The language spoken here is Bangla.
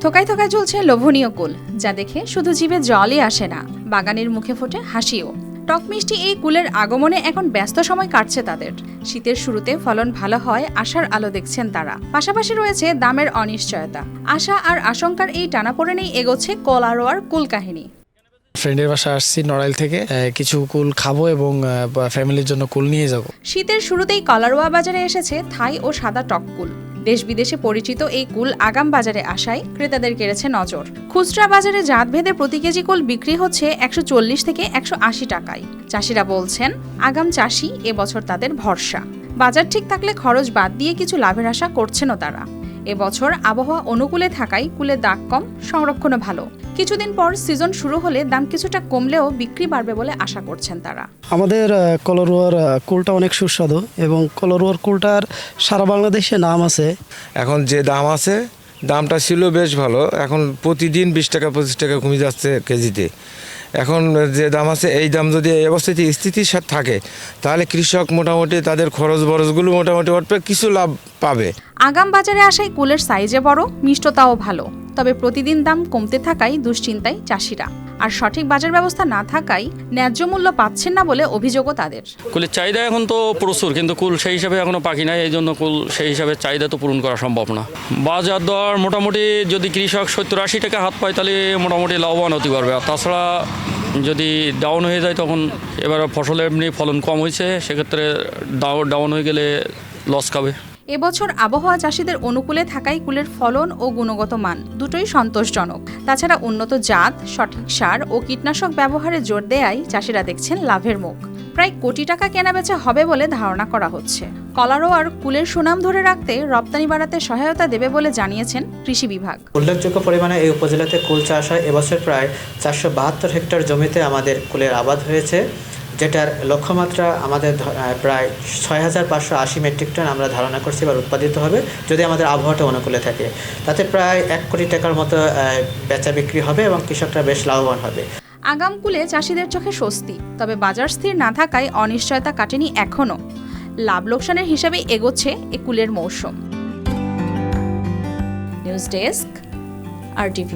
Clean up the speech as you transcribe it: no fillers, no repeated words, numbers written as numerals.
থোকায় থোকায় চলছে লোভনীয় কুল, যা দেখে শুধু জিভে জলই আসে না, বাগানের মুখে ফোটে হাসিও। টক মিষ্টি এই কুলের আগমনে এখন ব্যস্ত সময় কাটছে তাদের। শীতের শুরুতে ফলন ভালো হয় আশার আলো দেখছেন তারা। পাশাপাশি রয়েছে দামের অনিশ্চয়তা। আশা আর আশঙ্কার এই টানাপোড়েনেই এগোচ্ছে কলারোয়ার কুল কাহিনী। ফ্রেন্ডের বাসায় আসছি নড়াইল থেকে, কিছু কুল খাবো এবং ফ্যামিলির জন্য কুল নিয়ে যাব। শীতের শুরুতেই কলারোয়া বাজারে এসেছে থাই ও সাদা টক কুল। দেশ বিদেশে পরিচিত এই কুল আগাম বাজারে আসায় ক্রেতাদের কেড়েছে নজর। খুচরা বাজারে জাত ভেদে প্রতি কেজি কুল বিক্রি হচ্ছে 140 থেকে 180 টাকায়। চাষিরা বলছেন, আগাম চাষি এবছর তাদের ভরসা। বাজার ঠিক থাকলে খরচ বাদ দিয়ে কিছু লাভের আশা করছেনও তারা। এবছর আবহাওয়া অনুকূলে থাকায় কুলের দাগ কম, সংরক্ষণও ভালো। কিছুদিন পর সিজন শুরু হলে দাম কিছুটা কমলেও বিক্রি বাড়বে বলে আশা করছেন তারা। আমাদের কলারোয়ার কুলটা অনেক সুস্বাদু এবং কলারোয়ার কুলটার সারা বাংলাদেশে নাম আছে। এখন যে দাম আছে, দামটা ছিল বেশ ভালো। এখন প্রতিদিন 20 টাকা 25 টাকা কমে যাচ্ছে কেজিতে। এখন যে দাম আছে, এই দাম যদি এই অবস্থাতে স্থিতির সাথে থাকে, তাহলে কৃষক মোটামুটি তাদের খরচ বরচগুলো মোটামুটি কিছু লাভ পাবে। আগাম বাজারে আসায় কুলের সাইজে বড়, মিষ্টতাও ভালো। তবে প্রতিদিন দাম কমতে থাকায় দুশ্চিন্তায় চাষিরা। আর সঠিক বাজার ব্যবস্থা না থাকায় ন্যায্য মূল্য পাচ্ছেন না বলে অভিযোগও তাদের। কুলের চাহিদা এখন তো প্রচুর, কিন্তু কুল সেই হিসাবে এখনো পাকি নাই। এই জন্য কুল সেই হিসাবে চাহিদা তো পূরণ করা সম্ভব না। বাজার দর মোটামুটি যদি কৃষক 70-80 টাকা হাত পায়, তাহলে মোটামুটি লাভবান হতে পারবে। আর তাছাড়া যদি ডাউন হয়ে যায়, তখন এবার ফসলের এমনি ফলন কম হয়েছে, সেক্ষেত্রে ডাউন হয়ে গেলে লস খাবে। এবছর আবহাওয়া চাষিদের অনুকূলে থাকায় কুলের ফলন ও গুণগত মান দুটোই সন্তোষজনক। তাছাড়া উন্নত জাত, সঠিক সার ও কীটনাশক ব্যবহারে জোর দেয়ায় চাষিরা দেখছেন লাভের মুখ। প্রায় কোটি টাকা কেনাবেচা হবে বলে ধারণা করা হচ্ছে। কলারোয়ার কুলের সুনাম ধরে রাখতে রপ্তানি বাড়াতে সহায়তা দেবে বলে জানিয়েছেন কৃষি বিভাগ। উল্লেখযোগ্য পরিমাণে এই উপজেলাতে কুল চাষ হয়। এবছর প্রায় 472 হেক্টর জমিতে আমাদের কুলের আবাদ হয়েছে, যেটার লক্ষ্যমাত্রা আমাদের প্রায় 6580 মেট্রিক টন আমরা ধারণা করছি এবার উৎপাদিত হবে, যদি আমাদের আবহাওয়াটা অনুকূলে থাকে। তাতে প্রায় 1 কোটি টাকার মতো বেচা বিক্রি হবে এবং কৃষকরা বেশ লাভবান হবে। আগাম কুলে চাষিদের চোখে স্বস্তি, তবে বাজার স্থির না থাকায় অনিশ্চয়তা কাটেনি এখনও। লাভ লোকসানের হিসাবে এগোচ্ছে এ কুলের মৌসুম। News desk, RTV।